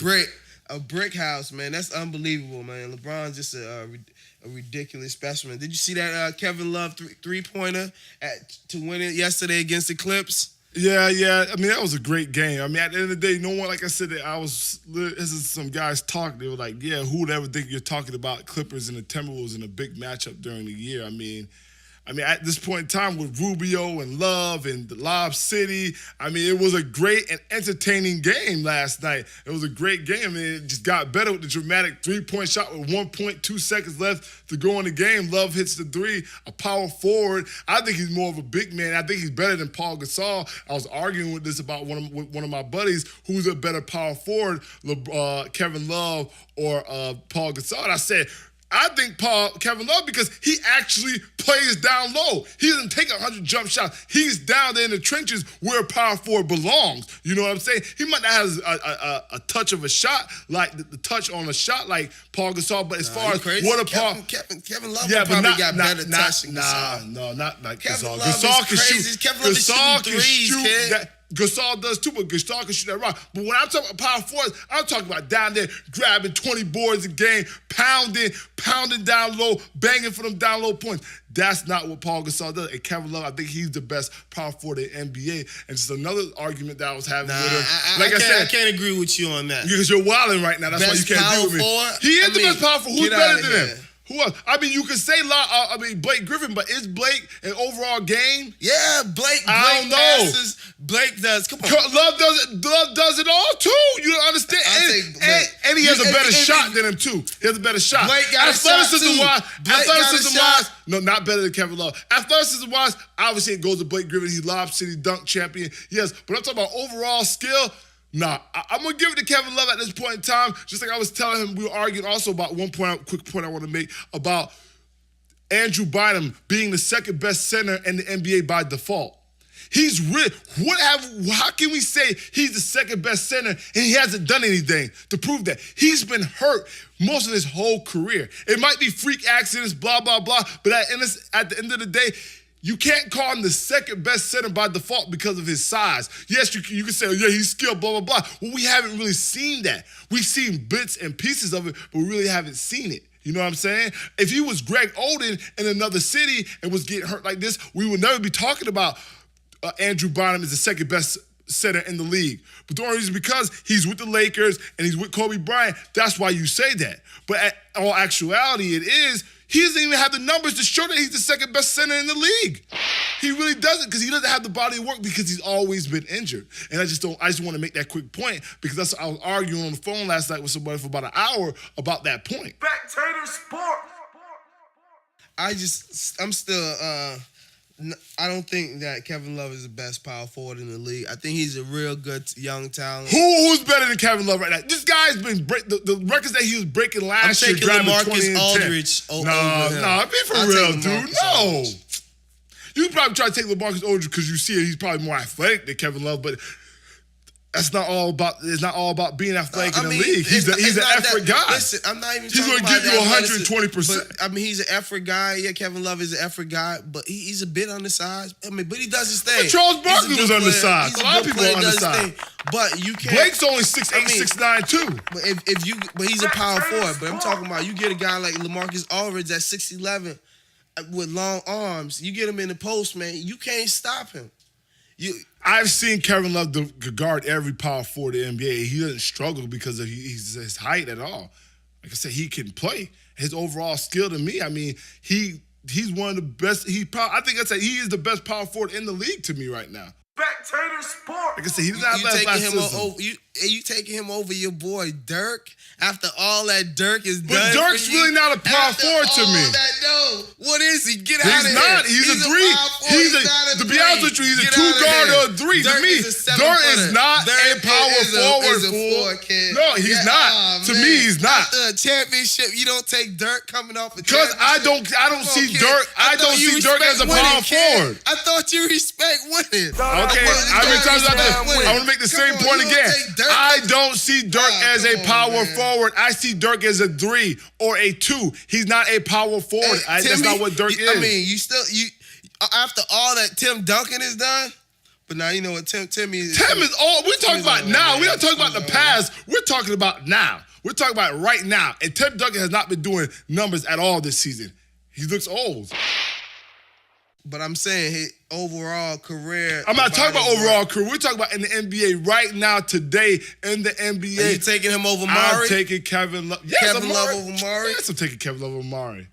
brick house, man. That's unbelievable, man. LeBron's just a ridiculous specimen. Did you see that Kevin Love three-pointer to win it yesterday against the Clips? Yeah. I mean, that was a great game. I mean, at the end of the day, no one, like I said, this is some guys talk. They were like, yeah, who would ever think you're talking about Clippers and the Timberwolves in a big matchup during the year? I mean, at this point in time with Rubio and Love and the Lob City, I mean, it was a great and entertaining game last night. It was a great game. I mean, it just got better with the dramatic three-point shot with 1.2 seconds left to go in the game. Love hits the three, a power forward. I think he's more of a big man. I think he's better than Paul Gasol. I was arguing with this about one of my buddies, who's a better power forward, Kevin Love or Paul Gasol. And I said, I think Kevin Love, because he actually plays down low. He doesn't take 100 jump shots. He's down there in the trenches where power forward belongs. You know what I'm saying? He might not have a touch of a shot, like the touch on a shot like Paul Gasol, but as far as what Kevin Love probably got better touching. No, not like Kevin Gasol. Love Gasol can shoot. Kevin Love is shooting threes, kid. Gasol does too, but Gasol can shoot that rock. But when I'm talking about power forwards, I'm talking about down there grabbing 20 boards a game, pounding down low, banging for them down low points. That's not what Paul Gasol does. And Kevin Love, I think he's the best power forward in the NBA. And just another argument that I was having with him. I can't agree with you on that. Because you're wilding right now. That's why you can't agree with me. He is the best power forward. Who's better than him? Who else? I mean, you could say Blake Griffin, but is Blake an overall game? Yeah, Blake I don't know. passes. Blake does. Come on. Love does it all too. You don't understand. And he has a better shot than him too. He has a better shot. Blake got a shot too. Athleticism-wise, no, not better than Kevin Love. Athleticism-wise, obviously it goes to Blake Griffin. He's Lob City dunk champion. Yes, but I'm talking about overall skill. Nah, I'm going to give it to Kevin Love at this point in time. Just like I was telling him, we were arguing also about quick point I want to make about Andrew Bynum being the second best center in the NBA by default. He's really, how can we say he's the second best center and he hasn't done anything to prove that? He's been hurt most of his whole career. It might be freak accidents, blah, blah, blah, but at the end of the day, you can't call him the second best center by default because of his size. Yes, you can say, oh, yeah, he's skilled, blah, blah, blah. Well, we haven't really seen that. We've seen bits and pieces of it, but we really haven't seen it. You know what I'm saying? If he was Greg Oden in another city and was getting hurt like this, we would never be talking about Andrew Bynum as the second best center in the league. But the only reason is because he's with the Lakers and he's with Kobe Bryant. That's why you say that. But in all actuality, he doesn't even have the numbers to show that he's the second best center in the league. He really doesn't, because he doesn't have the body of work because he's always been injured. And I just want to make that quick point because I was arguing on the phone last night with somebody for about an hour about that point. Spectator Sports. I'm still I don't think that Kevin Love is the best power forward in the league. I think he's a real good young talent. Who's better than Kevin Love right now? This guy's been the records that he was breaking last year. I'm taking LaMarcus Aldridge over him. No, be for real, dude. No. You probably try to take LaMarcus Aldridge because you see he's probably more athletic than Kevin Love, but it's not all about being athletic in the league. He's an effort guy. Listen, I'm not even He's talking going to about give you 120%. I mean, he's an effort guy. Yeah, Kevin Love is an effort guy, but he's a bit undersized. I mean, but he does his thing. Charles Barkley was undersized. A lot of people are undersized. But you can't. Blake's only 6'8", 6'9", too. But he's a power forward. But I'm talking about you get a guy like LaMarcus Aldridge at 6'11" with long arms. You get him in the post, man. You can't stop him. I've seen Kevin Love guard every power forward in the NBA. He doesn't struggle because of his height at all. Like I said, he can play. His overall skill to me, I mean, he's one of the best. I think he is the best power forward in the league to me right now. Spectator Sports. Like I said, he doesn't have that athleticism. You taking him over your boy Dirk after all that Dirk is done. But Dirk's really not a power forward to me. What is he? Get out of here. He's not. He's a three. To be honest with you, he's a two-guard or a three. To me, Dirk is not a power forward. No, he's not. To me, he's not. After a championship, you don't take Dirk coming off a championship. Because I don't see Dirk. I don't see Dirk as a power forward. I thought you respect winning. Okay, I want to make the same point again. I don't see Dirk as a power forward. I see Dirk as a 3 or a 2. He's not a power forward. That's not what Dirk is. I mean, you after all that Tim Duncan has done, But now you know what Tim is. Tim is all. We're talking about now. We're not talking about the Timmy's past. We're talking about now. We're talking about right now. And Tim Duncan has not been doing numbers at all this season. He looks old. But I'm saying his overall career. I'm not talking about overall career. We're talking about in the NBA right now, today in the NBA. Are you taking him over Murray? I'm taking Kevin Love. Yes, Kevin Love over Murray? Yes, I'm taking Kevin Love over Murray.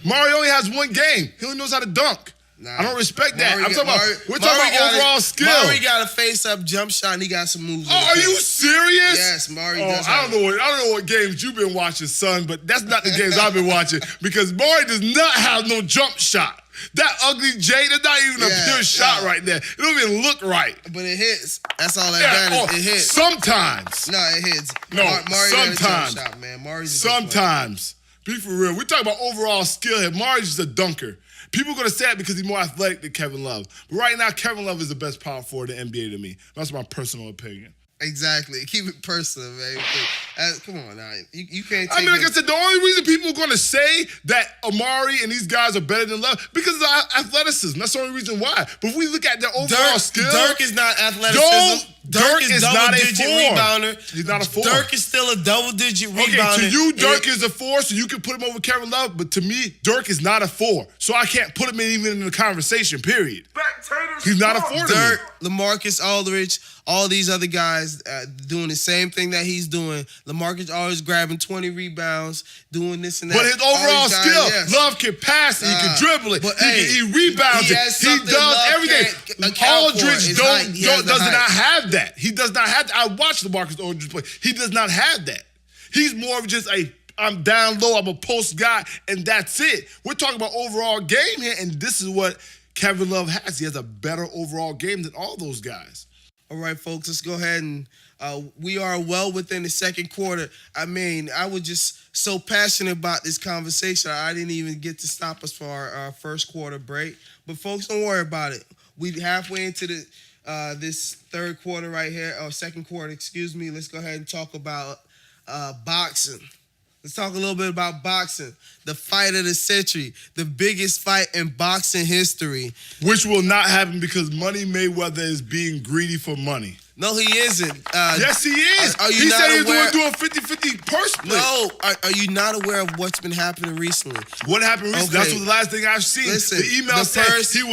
Murray only has one game. He only knows how to dunk. Nah. I don't respect that. Murray I'm talking Murray- about. We're talking about overall skill. Murray got a face-up jump shot, and he got some moves. Oh, are you serious? Yes, Murray Oh, does. I don't know what games you've been watching, son, but that's not the games I've been watching because Murray does not have no jump shot. That ugly J, that's not even a pure shot right there. It don't even look right. But it hits. That's all that matters. It hits. Sometimes. No, it hits. No, Murray got a jump sometimes. shot, man. Murray's a good player. Sometimes. Be for real. We're talking about overall skill here. Murray's just a dunker. People are going to say it because he's more athletic than Kevin Love. But right now, Kevin Love is the best power forward in the NBA to me. That's my personal opinion. Exactly. Keep it personal, man. Come on now. You can't take I mean, like him. I said, the only reason people are going to say that Amari and these guys are better than Love because of athleticism. That's the only reason why. But if we look at their overall skill, Dirk is not athleticism. Dirk is not a double-digit four. rebounder. He's not a four. Dirk is still a double-digit rebounder. Okay, to you, Dirk is a four, so you can put him over Kevin Love. But to me, Dirk is not a four, so I can't put him even in the conversation. Period. Spectator He's not a Sport. four to me. Dirk, LaMarcus Aldridge, all these other guys doing the same thing that he's doing. LaMarcus always grabbing 20 rebounds, doing this and that. But his All overall these guys, skill, yes. Love can pass it, he can dribble it, but he rebounds he it, has he something does Love everything. can't account for. Aldridge It's like he has the does height. not have that. He does not have that. I watched LaMarcus Aldridge play. He does not have that. He's more of just I'm down low, I'm a post guy, and that's it. We're talking about overall game here, and this is what Kevin Love has. He has a better overall game than all those guys. All right, folks, let's go ahead and we are well within the second quarter. I mean, I was just so passionate about this conversation. I didn't even get to stop us for our first quarter break. But folks, don't worry about it. We halfway into the this third quarter right here, or second quarter, excuse me. Let's go ahead and talk about boxing. Let's talk a little bit about boxing. The fight of the century, the biggest fight in boxing history. Which will not happen because Money Mayweather is being greedy for money. No, he isn't. Yes, he is. Are you he not said he aware? was doing 50-50 purse split. No, are you not aware of what's been happening recently? What happened recently? Okay. That's what the last thing I've seen. Listen, the email the said purse- he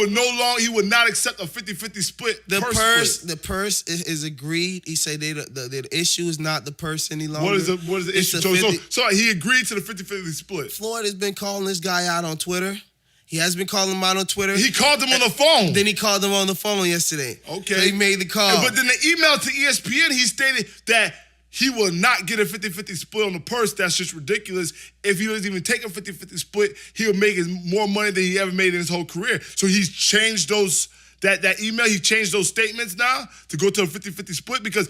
would not accept a 50-50 split. The purse split. the purse is agreed. He said the issue is not the purse any longer. What is the It's issue? a So 50 so he agreed to the 50-50 split. Floyd has been calling this guy out on Twitter. He has been calling him out on Twitter. He called him on the phone. Then he called him on the phone yesterday. Okay. So he made the call. But then the email to ESPN, he stated that he will not get a 50-50 split on the purse. That's just ridiculous. If he doesn't even take a 50-50 split, he'll make more money than he ever made in his whole career. So he's changed that email. He changed those statements now to go to a 50-50 split because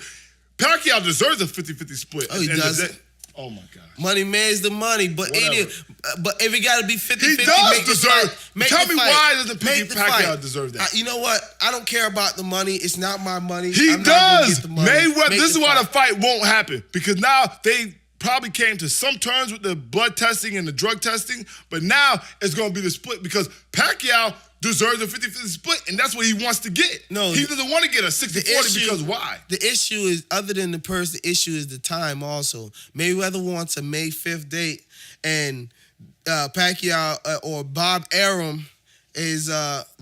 Pacquiao deserves a 50-50 split. Oh, he doesn't. Oh, my gosh. Money man's the money, but if it got to be 50-50, He does make the deserve. fight. Make Tell the me fight. why doesn't Make the Pacquiao fight. deserve that? You know what? I don't care about the money. It's not my money. He I'm not gonna does. get the money. Mayweather. Make This the is why fight. the fight won't happen because now they probably came to some terms with the blood testing and the drug testing, but now it's going to be the split because Pacquiao deserves a 50-50 split, and that's what he wants to get. No, he doesn't want to get a 60-40 because why? The issue is, other than the purse, the issue is the time also. Mayweather wants a May 5th date, and Pacquiao or Bob Arum is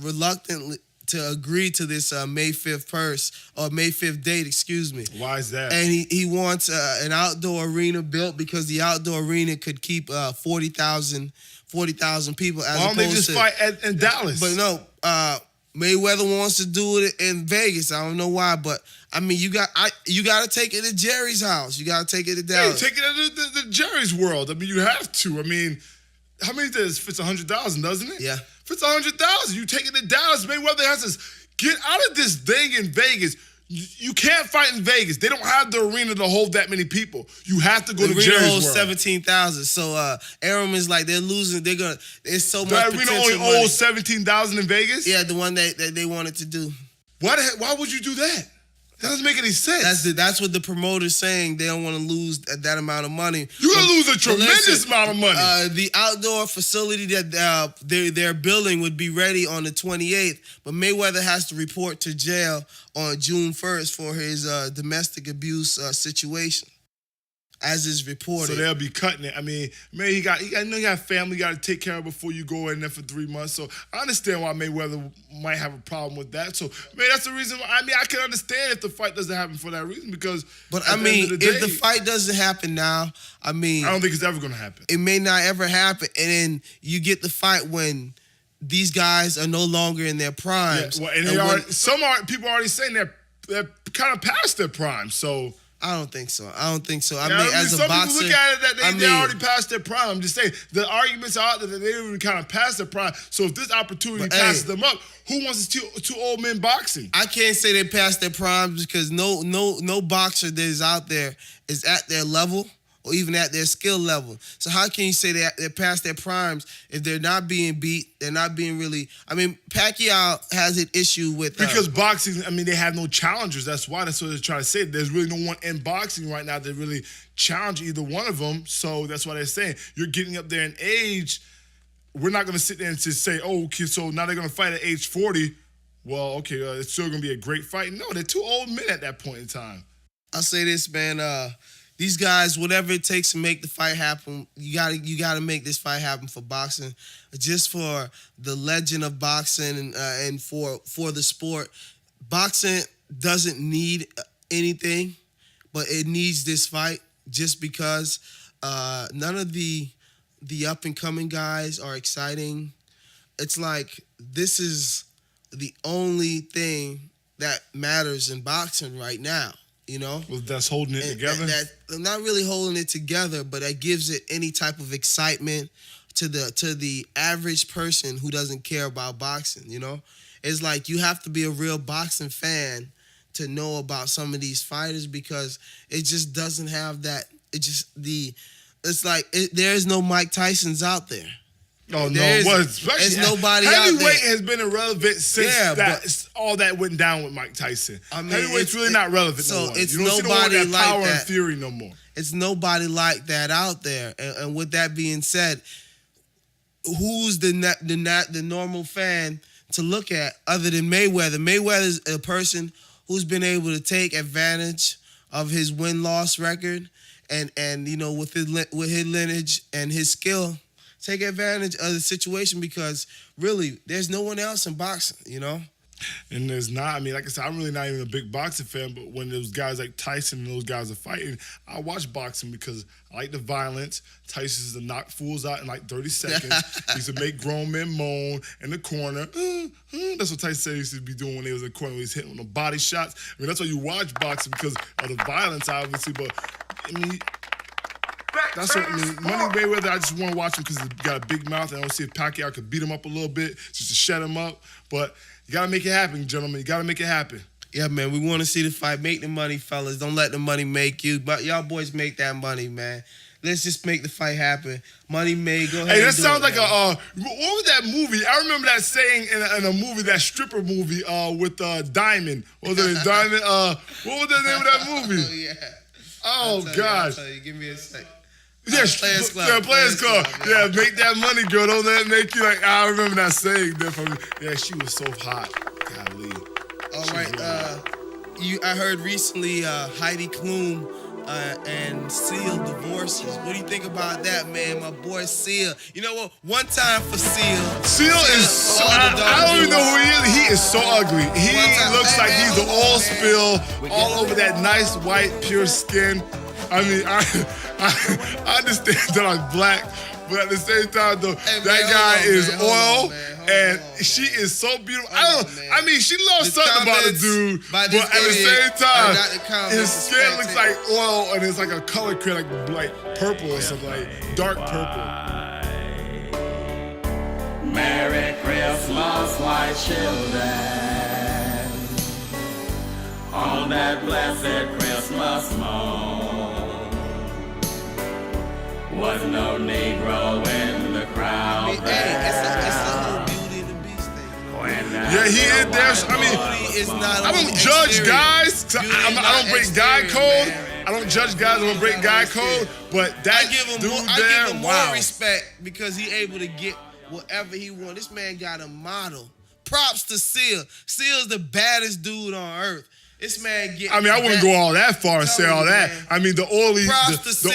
reluctant to agree to this May 5th purse, or May 5th date, excuse me. Why is that? And he wants an outdoor arena built because the outdoor arena could keep 40,000 people as Why don't they opposed just to fight in Dallas? But no, Mayweather wants to do it in Vegas. I don't know why, but I mean, you got to take it to Jerry's house. You got to take it to Yeah, Dallas. take it to the Jerry's world. I mean, you have to. I mean, how many does fits 100,000, doesn't it? Yeah. Fits 100,000. You take it to Dallas. Mayweather has to get out of this thing in Vegas. You can't fight in Vegas. They don't have the arena to hold that many people. You have to go The to arena Jerry's holds world. 17,000. So Arum is like, they're losing. There's so much The arena potential only money. holds 17,000 in Vegas? Yeah, the one that they wanted to do. Why would you do that? That doesn't make any sense. That's what the promoter's saying. They don't want to lose that amount of money. You're going to lose a tremendous amount of money. The outdoor facility that they're building would be ready on the 28th, but Mayweather has to report to jail on June 1st for his domestic abuse situation, as is reported. So they'll be cutting it. I mean, man, you got family you got to take care of before you go in there for 3 months. So I understand why Mayweather might have a problem with that. So, man, that's the reason why. I mean, I can understand if the fight doesn't happen for that reason because. But I mean, if the fight doesn't happen now, I mean, I don't think it's ever going to happen. It may not ever happen, and then you get the fight when these guys are no longer in their primes. Yeah, well, and people are already saying they're kind of past their prime. So. I don't think so. I mean, as a some boxer, people look at it that they're already past their prime. I'm just saying the arguments are out there that they're even kind of past their prime. So if this opportunity passes them up, who wants two old men boxing? I can't say they passed their primes because no boxer that is out there is at their level or even at their skill level. So how can you say they're past their primes if they're not being beat? They're not being really. I mean, Pacquiao has an issue with because boxing. I mean, they have no challengers. That's why. That's what they're trying to say. There's really no one in boxing right now that really challenge either one of them. So that's why they're saying you're getting up there in age. We're not going to sit there and just say, oh, okay, so now they're going to fight at age 40. Well, okay, it's still going to be a great fight. No, they're two old men at that point in time. I'll say this, man. These guys, whatever it takes to make the fight happen, you gotta make this fight happen for boxing, just for the legend of boxing and for the sport. Boxing doesn't need anything, but it needs this fight just because none of the up and coming guys are exciting. It's like this is the only thing that matters in boxing right now. You know, well, that's holding it together. That not really holding it together, but that gives it any type of excitement to the average person who doesn't care about boxing. You know, it's like you have to be a real boxing fan to know about some of these fighters because it just doesn't have that. It's like there's no Mike Tysons out there. Oh no! There's nobody out there. Heavyweight has been irrelevant since all that went down with Mike Tyson. I mean, heavyweight's really not relevant no more. It's you don't nobody see the like power that. and fury no more. It's nobody like that out there. And with that being said, who's the normal fan to look at other than Mayweather? Mayweather's a person who's been able to take advantage of his win-loss record and you know with his lineage and his skill. Take advantage of the situation because really, there's no one else in boxing, you know? And there's not. I mean, like I said, I'm really not even a big boxing fan, but when those guys like Tyson and those guys are fighting, I watch boxing because I like the violence. Tyson used to knock fools out in like 30 seconds. He used to make grown men moan in the corner. That's what Tyson said he used to be doing when they was in the corner. He was hitting the body shots. I mean, that's why you watch boxing because of the violence, obviously. But, I mean, that's what I mean. Money Mayweather, I just want to watch him because he's got a big mouth. And I want to see if Pacquiao could beat him up a little bit just to shut him up. But you got to make it happen, gentlemen. You got to make it happen. Yeah, man. We want to see the fight. Make the money, fellas. Don't let the money make you. But y'all boys make that money, man. Let's just make the fight happen. Money made. Go ahead. Hey, that sounds like what was that movie? I remember that saying in a movie, that stripper movie with Diamond. What was it, Diamond? What was the name of that movie? Oh, yeah. Oh, gosh. Give me a sec. Yeah, Players Club. Yeah, Players Club. Yeah, make that money, girl. Don't let it make you like. I remember that saying there from. Yeah, she was so hot. Golly. All right. I heard recently Heidi Klum and Seal divorces. What do you think about that, man? My boy Seal. You know what? One time for Seal. Seal is so. I don't even know who he is. He is so ugly. He looks like he's the oil spill all over that nice white pure skin. I mean, I understand that I'm black, but at the same time, though, that guy is oil, and she is so beautiful. I mean, she loves something about the dude, but at the same time, his skin looks like oil, and it's like a color create like purple or something, like dark purple. Merry Christmas, my children, on that blessed Christmas morn. Was no Negro in the crowd. It's a whole Beauty and the Beast thing. Yeah, he is there. I mean, I don't judge guys. So Beauty I is don't not break guy exterior, code. man. I don't judge guys who don't break guy code, but that I give him dude more. I there, give him more wow. respect because he able to get whatever he want. This man got a model. Props to Seal. Seal's the baddest dude on earth. This man get. I mean, I wouldn't go all that far and say all Telling you, that. man. I mean, the oily, Props the to Seal,